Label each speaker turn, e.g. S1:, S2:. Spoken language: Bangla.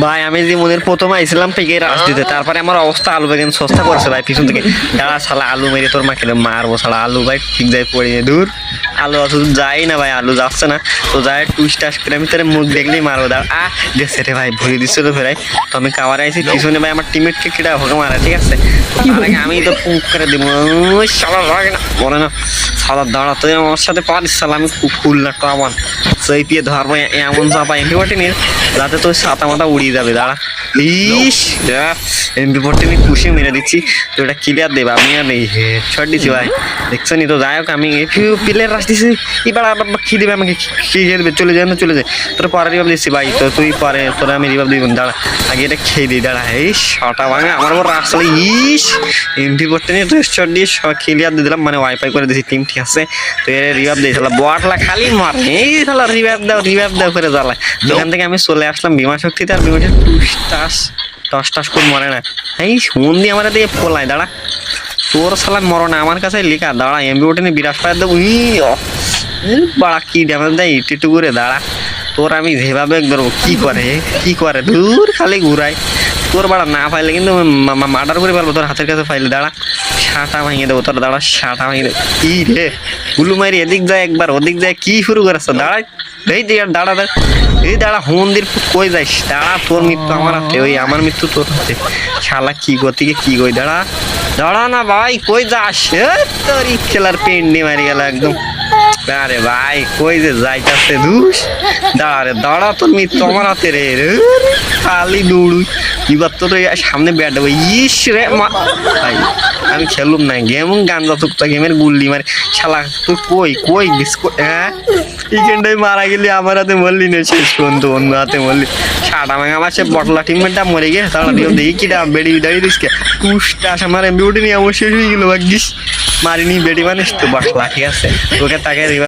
S1: ভাই আমি জীবনের প্রথম আইছিলাম পিকে রাস দিতে, তারপরে আমার অবস্থা আলু বেগুন সস্তা করছে ভাই পিছন থেকে। দাঁড়া শালা আলু মেরে তোর মাকে মারবো শালা আলু ভাই ঠিক যাই পড়ে দূর আলু অত যাই না ভাই, আলু যাচ্ছে না তো যাই টুইস্ট টাস করে আমি তোর মুখ দেখলেই মারবো। দাঁড়া দেখছে রে ভাই ভরে দিচ্ছিল ফেরাই তো আমি কাবার আইছি পিছনে ভাই আমার টিমমেটকে কেটে হোকে মারা, ঠিক আছে আমি তো পুক করে দিব শালা লাগে না বলে না শালা। দাঁড়া তুই আমার সাথে পারিস শালা, আমি খুল না টামান সেই পিয়ে ধরবো এমন চাপা এমপি নিয়ে যাতে তোর ছাতা মাথা উড়িয়ে যাবে। দাঁড়া ইস এমপি নিয়ে খুশি মেরে দিচ্ছি তো এটা ক্লিয়ার দেবে, আমি আর হেডশট দিচ্ছি ভাই দেখছো নি। তো যাই হোক আমি প্লেয়ার রাস দিচ্ছি এবার আবার কি দেবে আমাকে, খেয়ে দেবে চলে যায় না চলে যায় তোর পরে রিভাব দিচ্ছি ভাই। তো তুই পরে তোরা আমি রিভাব দিব, দাঁড়া আগে এটা খেয়ে দিই। দাঁড়া এই শটা ভাঙে আমার ওপর রাস্তা ইস এমপি নিয়ে তো হেডশট দিয়ে ক্লিয়ার দিয়ে দিলাম, মানে ওয়াইফাই করে দিয়েছি টিম, ঠিক আছে। তো এর রিভাব দিয়ে শালা বটলা খালি মার এই শালা রিভাব দাও করে জ্বালায়। এখান থেকে আমি চলে আসলাম বিমা শক্তিতে, আর বিমাটা টস টাস করে মরে না এই শুন দিয়ে আমার দিকে ফোলায়। দাঁড়া তোর শালা মরো না আমার কাছে লেখা, দাঁড়া এমবি ওঠেনি বিরাট পায়ে দেবো বাড়া কি ড্যামেজ দেয় একটু করে। দাঁড়া তোর আমি যেভাবে ধরবো কি করে দূর খালি ঘুরাই তোর বাড়া না পাইলে কিন্তু মার্ডার করে পারবো তোর হাতের কাছে পাইলে। দাঁড়া শাটা ভাঙিয়ে দেবো তোর, দাঁড়া শাটা ভাঙিয়ে দেবো কি রে গুলু মারি এদিক যায় একবার ওদিক যায় কি শুরু করেছ। দাঁড়া এই দাঁড়া এই দাঁড়া মন্দির কই যাইস, দাঁড়া তোর মৃত্যু আমার হাতে ওই আমার মৃত্যু তোর হাতে শালা কি গতিকে কি কই। দাঁড়া না ভাই কই যাস তোর খেলার পেন্ডি মারি গেল একদম। আরে ভাই কই যে যাইতাছে ধুস, দাঁড়া তোর মৃত্যু আমার হাতে রে খালি দৌড়ুই এবার তোর সামনে ব্যাট দেবো ইস রে ভাই আমি খেলুম না গেম গান যতটা গেমের গুল্লি মারে শালা তুই কই হ্যাঁ চিকেনটাই মারা গেলি আমার হাতে মরলি না শেষ পর্যন্ত অন্য হাতে মরলি সাটা ভাঙা আমার সে বটলা টিমমেটটা মরে গিয়ে তারা দেখি কিটা বেড়ি দাঁড়িয়ে দিসকে পুষটা আমার এমবি উঠে নিয়ে আমার শেষ হয়ে গেলো ভাগ্যিস মারিনি বেড়ি মানিস তো বটলা, ঠিক আছে ওকে তাকে